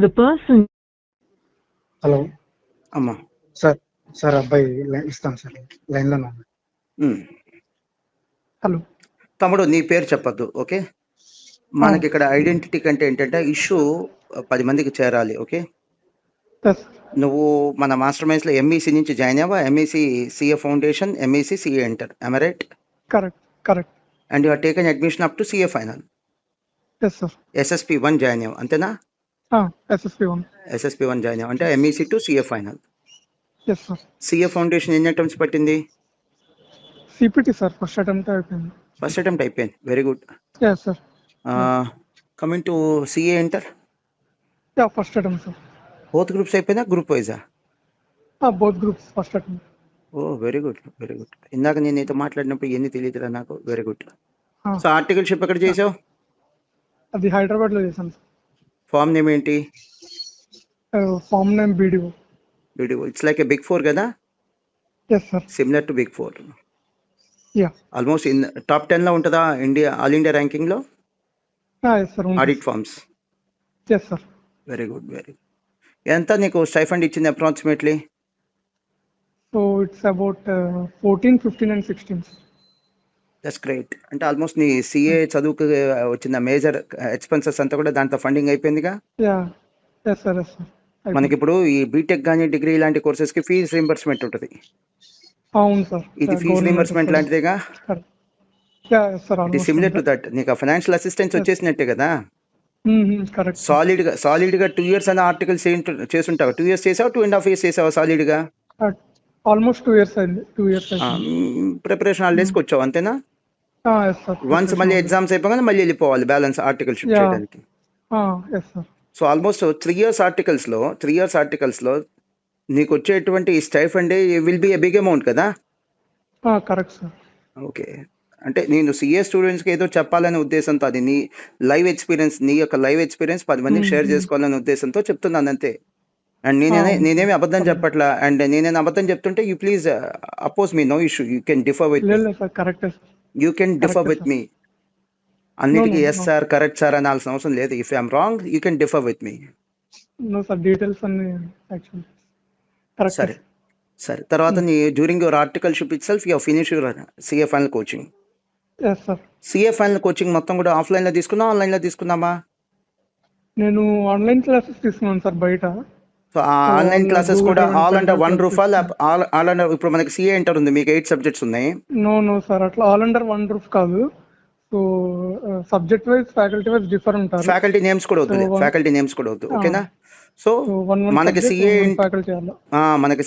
The person. Hello అమ్మా. Sir అబ్బాయి ఇస్తాను సార్ లైన్లో ఉన్నాను. ఉమ్. హలో తమ్ముడు నీ పేరు చెప్పొద్దు, ఓకే? మనకి ఇక్కడ ఐడెంటిటీ కంటే ఏంటంటే ఇష్యూ 10 మందికి చేరాలి, ఓకే? నువ్వు మన మాస్టర్ మైండ్స్ లో ఎంఈసి నుంచి జాయిన్ అవ్వా, MEC CA foundation, MEC CA inter, am I right? Correct. And you are taken admission up to CA final. Yes sir. SSP 1 join అవ్వ, అంతేనా? ఎస్ఎస్పి 1 జాయిన్ అవ్వ అంటే MEC to CA final. Yes sir. CA foundation ఎన్ని attempts పట్టింది? CPT sir first attempt అయిపోయింది. First attempt అయిపోయింది, very good. Yes sir. Coming to CA inter, first attempt sir. Both groups అయిపోయినా, group వైజా? Both groups first attempt. Oh very good, very good. ఇందాక నేను నీతో మాట్లాడినప్పుడు ఎన్ని తెలియదురా నాకు, వెరీ గుడ్. సో ఆర్టికల్షిప్ ఎక్కడ చేసావు? అది హైదరాబాద్ లో చేశాను సార్. ఫామ్ నేమ్ ఏంటి? Firm name BDO. It's like a big 4 కదా? Yes sir. Similar to big 4. Yeah. Almost in top 10 లో ఉంటుందా ఆల్ ఇండియా ర్యాంకింగ్ లో yes sir. Audit firms? Yes sir. Very good, very good. ఎంత నీకు stipend ఇచ్చింది approximately? So it's about 14, 15 and 16. That's great. అంటే almost నీ CA చదువుకు వచ్చిన మేజర్ ఎక్స్పెన్సెస్ అంతా కూడా దాంతో ఫండింగ్ అయిపోయిందిగా? Yeah. Yes sir. Yes sir. మనకి ఇప్పుడు ఈ బీటెక్ కానీ డిగ్రీ ఇలాంటి కోర్సెస్ కి ఫీజు రీంబర్స్మెంట్ ఉంటుంది. అవును సార్. ఇది ఫీజు రీంబర్స్మెంట్ లాంటిదేగా? ఇది సిమిలర్ టు దట్. నీకు ఫైనాన్షియల్ అసిస్టెన్స్ వచ్చేసినట్టే కదా? కరెక్ట్. సాలిడ్ గా 2 years అనే ఆర్టికల్స్ చేసుంటావు. 2 years చేసావు, 2.5 years చేసావు సాలిడ్ గా? ఆల్మోస్ట్ 2 years అయింది. 2 years. ప్రిపరేషన్ హాలిడేస్కి వచ్చావు, అంతేనా? వన్స్ మళ్ళీ ఎగ్జామ్స్ అయిపోగానే మళ్ళీ వెళ్ళిపోవాలి బ్యాలెన్స్ ఆర్టికల్షిప్ చేయడానికి. సో ఆల్మోస్ట్ 3 years ఆర్టికల్స్ లో నీకు వచ్చేటువంటి stipend will be a big amount కదా? Correct sir. ఓకే. అంటే నేను సిఏ స్టూడెంట్స్కి ఏదో చెప్పాలనే ఉద్దేశంతో, అది నీ యొక్క లైవ్ ఎక్స్పీరియన్స్ 10 మందికి షేర్ చేసుకోవాలనే ఉద్దేశంతో చెప్తున్నాను అంతే. అండ్ నేనేమి అబద్ధం చెప్పట్లా. అండ్ నేనేం అబద్ధం చెప్తుంటే you please oppose me, no issue. You can differ with me. అన్నిటికీ ఎస్ సార్, కరెక్ట్ సార్ అనాల్సిన అవసరం లేదు. If I'm wrong you can differ with me. సరే. తర్వాత నీ during your articleship itself you finish your CA final coaching. CA final coaching మొత్తం కూడా offline లో తీసుకున్నా, ఆన్లైన్ లో తీసుకున్నామా? నేను ఆన్లైన్ క్లాసెస్ తీసుకున్నాను సార్ బయట. సో ఆన్లైన్ క్లాసెస్ కూడా all under one roof? All under ఇప్పుడు మనకి సిఏ ఎంటర్ ఉంది, మీకు 8 సబ్జెక్ట్స్ ఉన్నాయి. నో సార్, అట్లా ఆల్ అండర్ వన్ రూఫ్ కాదు. So subject wise, faculty wise differ ఉంటారు. ఫ్యాకల్టీ నేమ్స్ కూడా వద్దు, ఓకేనా? సో మనకి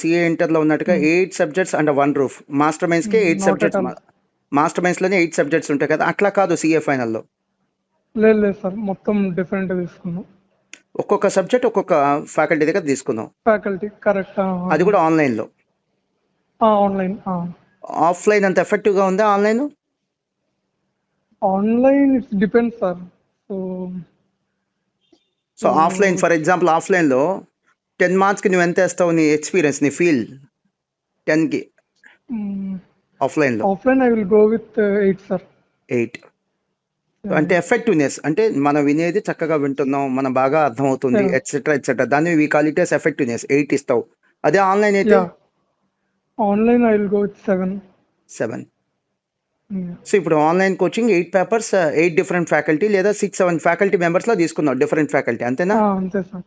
సిఏ ఇంటర్ లో ఉన్నట్టుగా 8 subjects under one roof. Master minds కి 8 సబ్జెక్ట్స్, మాస్టర్ మైండ్స్ లోనే 8 సబ్జెక్ట్స్ ఉంటాయి కదా? అట్లా కాదు సిఏ ఫైనల్ లో. లేదు సార్, మొత్తం డిఫరెంట్ తీసుకున్నాం. ఒక్కొక్క సబ్జెక్ట్ ఒక్కొక్క ఫ్యాకల్టీ దగ్గర తీసుకున్నాం. Faculty correct. అది కూడా ఆన్లైన్ లో? ఆన్లైన్. ఆఫ్లైన్ అంత ఎఫెక్టివ్ గా ఉందా online? Online it's depends sir. So offline, for example offline లో 10 marks కి నువ్వు ఎంత వేస్తావు? నీ ఎక్స్పీరియన్స్, నీ ఫీల్ 10 కి ఆఫ్లైన్ లో? Offline I will go with 8 sir. 8 అంటే ఎఫెక్టివ్నెస్, అంటే మనం వినేది చక్కగా వింటున్నాం, మనం బాగా అర్థమవుతుంది, ఎట్సెట్రా. దాన్ని we call it as effectiveness. 8 ఇస్తావు. అదే ఆన్లైన్ అయితే? Online I will go with 7. సో ఇప్పుడు online coaching 8 papers, 8 different faculty లేదా 6-7 ఫ్యాకల్టీ మెంబర్స్ లో తీసుకున్నావు, డిఫరెంట్ ఫ్యాకల్టీ, అంతేనా? అంతే సార్.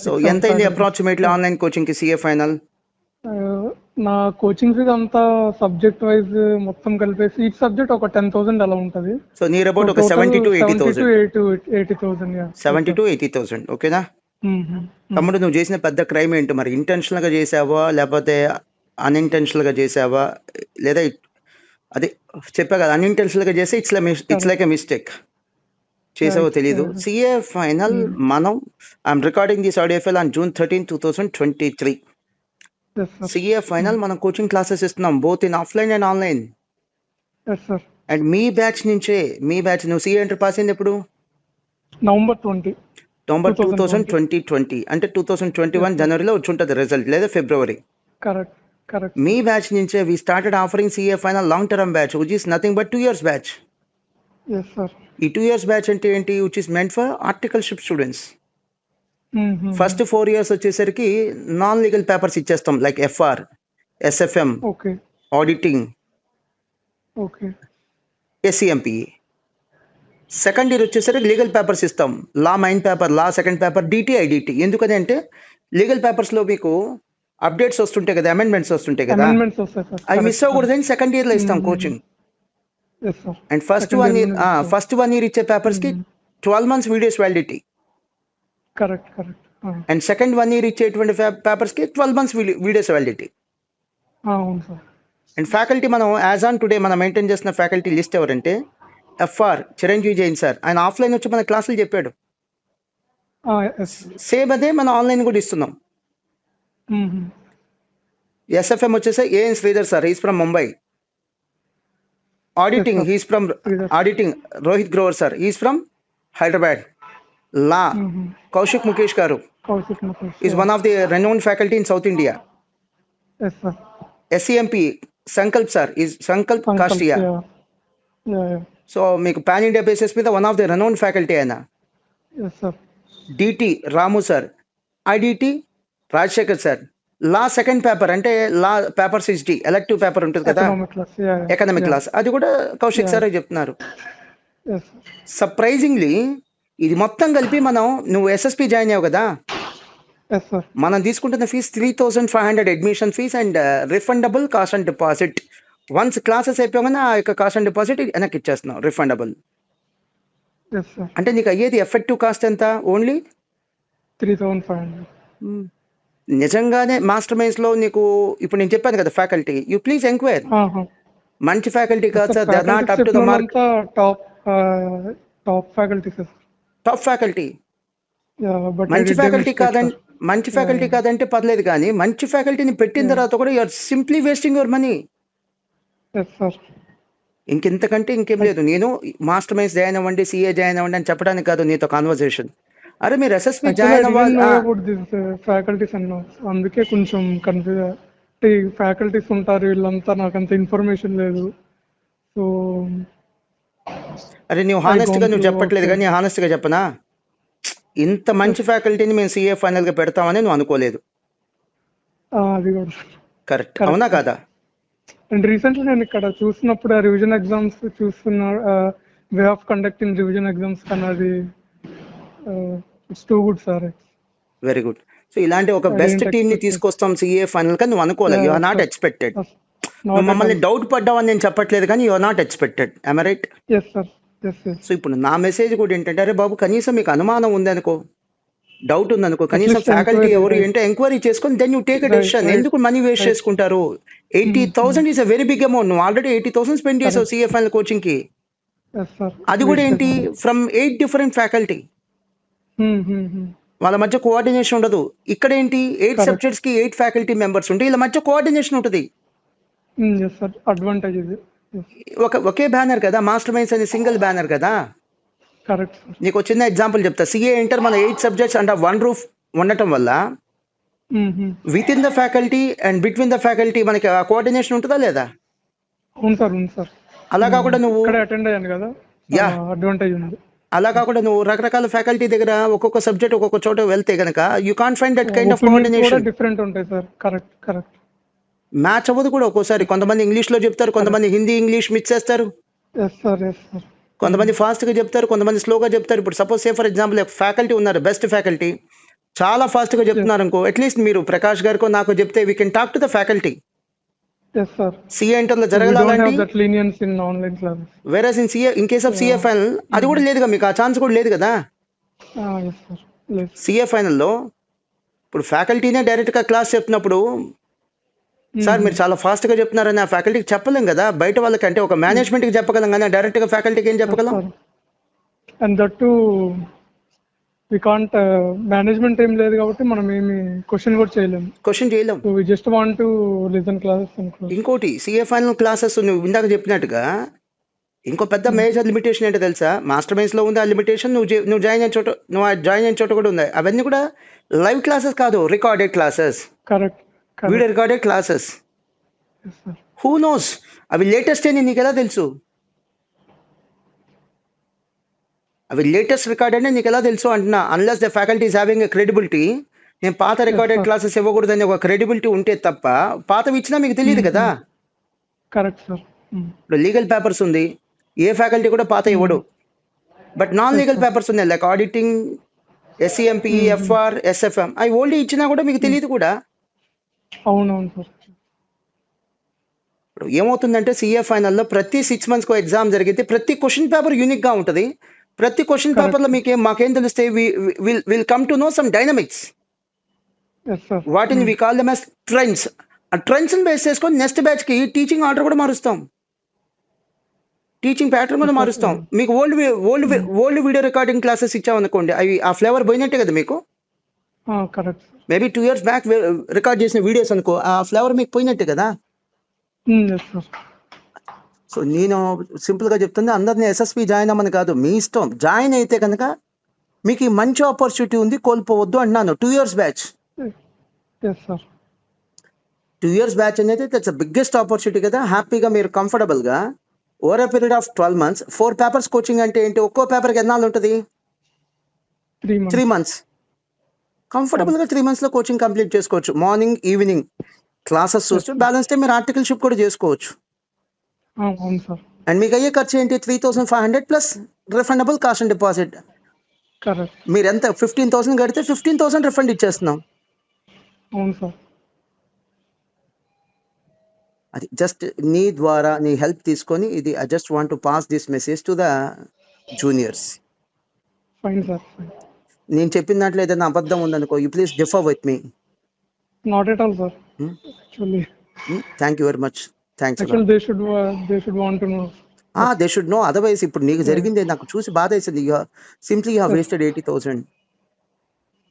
సో ఎంత అయింది అప్రాక్సిమేట్లీ ఆన్లైన్ కోచింగ్ కి సిఏ ఫైనల్? నా కోచింగ్ ఫీజ్ అంతా సబ్జెక్ట్ వైజ్ మొత్తం కలిపేసి ఈచ్ సబ్జెక్ట్ ఒక 10,000 అలా ఉంటది. సో నియర్ అబౌట్ ఒక 70 to 80,000. 70 to 80,000, ఓకేనా? తమ్ముడు, నువ్వు చేసిన పెద్ద క్రైమ్ ఏంటి మరి? ఇంటెన్షనల్ గా చేసావా లేకపోతే అన్ఇంటెన్షనల్ గా చేసావా? లేదా అదే చెప్పా కదా, అన్ఇంటెన్షనల్ గా చేస్తే ఇట్స్ లైక్ ఎ మిస్టేక్. చేసావో తెలీదు. సిఏ ఫైనల్ మనం I'm recording this audio file on June 13, 2023. CA final మనం కోచింగ్ క్లాసెస్ ఇస్తున్నాం, both in offline and online. And me batch నువ్వు సిఏ ఎంటర్ పాస్ అయింది ఎప్పుడు? నవంబర్ 2020. అంటే 2021 జనవరిలో వచ్చి ఉంటుంది రిజల్ట్, లేదా ఫిబ్రవరి. కరెక్ట్. మీ బ్యాచ్ నుంచే we started offering CA final long term batch which is nothing but 2 years batch. ఈ 2 years బ్యాచ్ అంటే ఏంటి? Which is meant for articleship students. First 4 years వచ్చేసరికి నాన్ లీగల్ పేపర్స్ ఇచ్చేస్తాం, like FR, SFM, okay auditing, okay SCMP. Second year వచ్చేసరికి legal papers ఇస్తాం, law main paper, law second paper, DT, IDT. ఎందుకని అంటే legal పేపర్స్లో మీకు updates వస్తుంటాయి కదా, అమెండ్మెంట్స్ వస్తుంటాయి కదా, అమెండ్మెంట్స్ వస్తాయి సార్. అవి మిస్ అవ్వకూడదని సెకండ్ ఇయర్లో ఇస్తాం coaching. Yes sir. And first 1 year ఇచ్చే పేపర్స్కి 12 months videos validity. Correct correct. And second 1 year ఇచ్చేటువంటి పేపర్స్కి 12 months వీడియోస్ వ్యాలిడిటీ. అవును సార్. అండ్ ఫ్యాకల్టీ మనం యాజ్ ఆన్ టుడే మనం మెయింటైన్ చేస్తున్న ఫ్యాకల్టీ లిస్ట్ ఎవరంటే ఎఫ్ఆర్ చిరంజీవి జైన్ సార్. ఆయన ఆఫ్లైన్ వచ్చి మన క్లాసులు చెప్పాడు. సేమ్ అదే మనం ఆన్లైన్ కూడా ఇస్తున్నాం. ఎస్ఎఫ్ఎం వచ్చేసి AN Sridhar sir, he's from Mumbai. Auditing, he's from auditing Rohit Grover sir, he's from Hyderabad. Law Kaushik Mukesh garu, is one of the renowned faculty in south India. SCMP Sankalp sir, is Sankalp Kastia. So మీకు పాన్ ఇండియా బేసిస్ మీద one of the renowned faculty ఆయన. DT Ramu sir, IDT Rajasekhar sir. Law second paper అంటే law paper 6D elective paper ఉంటుంది కదా, economic class, అది కూడా Kaushik sir చెప్తున్నారు. Surprisingly ఇది మొత్తం కలిపి నువ్వు ఎస్ఎస్పి జాయిన్ అయ్యావు కదా, మనం తీసుకుంటున్న fee 3,500 admission fee and refundable cost and deposit. Once classes అయిపోగానే ఆ యొక్క కాస్ట్ అండ్ డిపాజిట్ వెనక్కి ఇచ్చేస్తున్నావు, రిఫండబుల్. అంటే నీకు అయ్యేది ఎఫెక్టివ్ కాస్ట్ ఎంత? ఓన్లీ 3,500. నిజంగానే మాస్టర్ మైండ్స్ లో నీకు ఇప్పుడు నేను చెప్పాను కదా ఫ్యాకల్టీ, యూ ప్లీజ్ ఎంక్వైర్. మంచి ఫ్యాకల్టీ కాదు sir, they are not up to the mark. Top faculty sir, top faculty. మంచి ఫ్యాకల్టీ కాదంటే పర్లేదు, కానీ మంచి ఫ్యాకల్టీని పెట్టిన తర్వాత కూడా you are simply wasting your money. ఇంకెంతకంటే ఇంకేం లేదు. నేను మాస్టర్ మైండ్స్ జాయిన్ అవ్వండి, సిఏ జాయిన్ అవ్వండి అని చెప్పడానికి కాదు నీతో కాన్వర్సేషన్. అరే మీరు ఎస్ఎస్పి జాయిన్ అవ్వాలి. ఫ్యాకల్టీస్ అన్నా అందుకే కొంచెం కన్ఫ్యూజ్. ఫ్యాకల్టీస్ ఉంటారు వీళ్ళంతా, నాకు అంత ఇన్ఫర్మేషన్ లేదు. సో అరే నువ్వు హానెస్ట్ గా నువ్వు చెప్పట్లేదు, కానీ హానెస్ట్ గా చెప్పనా, ఇంత మంచి ఫ్యాకల్టీని మేము సిఏ ఫైనల్ గా పెడతామని నువ్వు అనుకోలేదు. అది కూడా కరెక్ట్, అవునా కాదా? అండ్ రీసెంట్లీ నేను ఇక్కడ చూసినప్పుడు ఆ రివిజన్ ఎగ్జామ్స్ చూస్తున్నా, way of conducting revision exams కన్నది it's too good sir. Very good. So ఇలాంటి ఒక బెస్ట్ టీమ్ ని తీసుకొస్తాం సిఏ ఫైనల్ గా నువ్వు అనుకోలేదు. You are not expected. నువ్వు మమ్మల్ని డౌట్ పడ్డావని నేను చెప్పట్లేదు, కానీ you are not expected. I am right? Yes sir. So ఇప్పుడు నా మెసేజ్ కూడా ఏంటంటే, అరే బాబు కనీసం మీకు అనుమానం ఉందనుకో, డౌట్ ఉందనుకో, కనీసం ఫ్యాకల్టీ ఎవరు ఏంటో ఎంక్వైరీ చేసుకొని then you take a decision. ఎందుకు మనీ వేస్ట్ చేసుకుంటారు? 80,000 is a very big amount. నువ్వు ఆల్రెడీ 80,000 స్పెండ్ చేసావు సిఏ ఫైనల్ కోచింగ్ కి. అది కూడా ఏంటి, ఫ్రమ్ 8 డిఫరెంట్ ఫ్యాకల్టీ. వాళ్ళ మధ్య కోఆర్డినేషన్ ఉండదు. ఇక్కడ ఏంటి, 8 సబ్జెక్ట్స్ కి 8 ఫ్యాకల్టీ మెంబర్స్ ఉంటే వీళ్ళ మధ్య కోఆర్డినేషన్ ఉంటుంది. అడ్వాంటేజ్ ఇది. ఒకే బ్యానర్ కదా, మాస్టర్ మైండ్స్ అనే సింగిల్ బ్యానర్ కదా. కరెక్ట్. నీకు చిన్న ఎగ్జాంపుల్ చెప్తా. సిఏ ఇంటర్ మన 8 సబ్జెక్ట్స్ అండర్ వన్ రూఫ్ ఉండటం వల్ల with in the faculty and between the faculty మనకి కోఆర్డినేషన్ ఉంటుందా లేదా? అవును సార్, ఉంది సార్. అలా కాకుండా నువ్వు అటెండ్ అయ్యాను కదా, అడ్వాంటేజ్ ఉంది. అలా కాకుండా నువ్వు రకరకాల ఫ్యాకల్టీ దగ్గర ఒక్కొక్క సబ్జెక్ట్ ఒక్కొక్క చోట వెళ్తే గనక you can't find that kind of coordination. Different ఉంటాయి సార్. Correct correct. మ్యాచ్ అవ్వదు కూడా ఒక్కోసారి. కొంతమంది ఇంగ్లీష్ లో చెప్తారు, కొంతమంది హిందీ ఇంగ్లీష్ మిక్స్ చేస్తారు, కొంతమంది ఫాస్ట్ గా చెప్తారు, కొంతమంది స్లోగా చెప్తారు. ఇప్పుడు suppose say for example faculty ఉన్నారు, బెస్ట్ ఫ్యాకల్టీ చాలా ఫాస్ట్ గా చెప్తున్నారు అనుకో, అట్లీస్ట్ మీరు ప్రకాష్ గారికో నాకు చెప్తే we can talk to the faculty. CA inter లో జరగాలంటే whereas in CA, in case of CA final అది కూడా లేదుగా, మీకు ఆ ఛాన్స్ కూడా లేదు కదా. సిఏ ఫైనల్లో ఇప్పుడు ఫ్యాకల్టీనే డైరెక్ట్ గా క్లాస్ చెప్తున్నప్పుడు, సార్ మీరు చాలా ఫాస్ట్ గా చెప్తున్నారని ఆ ఫ్యాకల్టీకి చెప్పలేం కదా. బయట వాళ్ళకి అంటే ఒక మేనేజ్మెంట్ కి చెప్పగలం, కానీ డైరెక్ట్ గా ఫ్యాకల్టీకి ఏం చెప్పగలం? And that to we can't, management ఏం లేదు కాబట్టి మనం ఏమి క్వశ్చన్ కూడా చేయలేము. We just want to listen classes. ఇంకోటి సిఏ ఫైనల్ క్లాసెస్ నువ్వు ఇందాక చెప్పినట్టుగా ఇంకో పెద్ద మేజర్ లిమిటేషన్ ఏంటో తెలుసా? మాస్టర్ మైండ్స్ లో ఉంది ఆ లిమిటేషన్, నువ్వు జాయిన్ అయిన చోట కూడా ఉంది. అవన్నీ కూడా లైవ్ క్లాసెస్ కాదు, recorded classes. Correct. Video recorded classes. Who knows అవి లేటెస్ట్ అని నీకు ఎలా తెలుసు? అవి లేటెస్ట్ రికార్డ్ అంటే నీకు ఎలా తెలుసు అంటున్నా, unless the faculty is having a credibility. నేను పాత రికార్డెడ్ క్లాసెస్ ఇవ్వకూడదని ఒక క్రెడిబిలిటీ ఉంటే తప్ప పాతవి ఇచ్చినా మీకు తెలియదు కదా. Correct sir. ఇప్పుడు లీగల్ పేపర్స్ ఉంది, ఏ ఫ్యాకల్టీ కూడా పాత ఇవ్వడు. బట్ నాన్ లీగల్ పేపర్స్ ఉన్నాయి, లైక్ ఆడిటింగ్, ఎస్సీఎంపీ, ఎఫ్ఆర్, ఎస్ఎఫ్ఎం, అవి ఓల్డ్ ఇచ్చినా కూడా మీకు తెలియదు కూడా. అవునవును సార్. ఇప్పుడు ఏమవుతుందంటే సిఏ ఫైనల్లో ప్రతి 6 months ఎగ్జామ్ జరిగితే ప్రతి క్వశ్చన్ పేపర్ యూనిక్ గా ఉంటుంది. ప్రతి క్వశ్చన్ పేపర్ లో మాకేం తెలుస్తాయి, will come to know some dynamics. వాటిని we call them as trends. ఆ ట్రెండ్స్ బేస్ చేసుకొని నెక్స్ట్ బ్యాచ్ కి టీచింగ్ ఆర్డర్ కూడా మారుస్తాం, టీచింగ్ ప్యాటర్న్ కూడా మారుస్తాం. మీకు ఓల్డ్ వీడియో రికార్డింగ్ క్లాసెస్ ఇచ్చామనుకోండి, అవి ఆ ఫ్లేవర్ పోయినట్టే కదా మీకు. మేబీ 2 years బ్యాక్ రికార్డ్ చేసిన వీడియోస్ అనుకో, ఆ ఫ్లేవర్ మీకు పోయినట్టే కదా. సో నేను సింపుల్ గా చెప్తుంది, అందరినీ ఎస్ఎస్పి జాయిన్ అవ్వమని కాదు, మీ ఇష్టం. జాయిన్ అయితే కనుక మీకు ఈ మంచి ఆపర్చునిటీ ఉంది, కోల్పోవద్దు అంటున్నాను. 2 years బ్యాచ్, 2 years బ్యాచ్ అనేది దట్స్ బిగ్గెస్ట్ ఆపర్చునిటీ కదా. హ్యాపీగా మీరు కంఫర్టబుల్ గా over a period of 12 months 4 papers coaching అంటే ఏంటి, ఒక్కో పేపర్కి ఎన్నాళ్ళు ఉంటుంది, 3 months. కంఫర్టబుల్ గా 3 months లో కోచింగ్ కంప్లీట్ చేసుకోవచ్చు. మార్నింగ్ ఈవినింగ్ క్లాసెస్ చూస్తూ బ్యాలెన్స్ టైం మీరు ఆర్టికల్షిప్ కూడా చేసుకోవచ్చు. అండ్ మీకు అయ్యే ఖర్చు ఏంటి, 3,500 plus refundable cost and deposit. మీరు ఎంత 15,000 కడితే 15,000 రిఫండ్ ఇచ్చేస్తున్నాం. అది జస్ట్ నీ ద్వారా నీ హెల్ప్ తీసుకొని, ఇది I just want to pass this message to the juniors. నేను చెప్పిన దాంట్లో ఏదైనా అబద్ధం ఉందనుకో, you please differ with me. Not at all sir, actually. Thank you very much. Thanks. They should want to know. They should know. Otherwise ఇప్పుడు నీకు జరిగింది నాకు చూసి బాధ వేసింది. Simply you have wasted 80,000.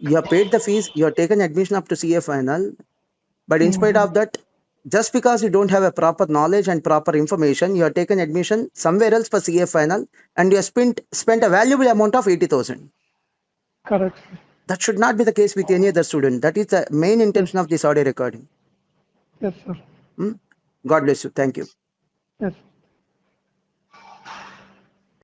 You have paid the fee, you have taken admission up to CA final, but in spite of that, just because you don't have a proper knowledge and proper information, you have taken admission somewhere else for CA final and you have spent a valuable amount of 80,000. Correct. That should not be the case with any other student. That is the main intention of this audio recording. Yes sir. God bless you. Thank you. Yes.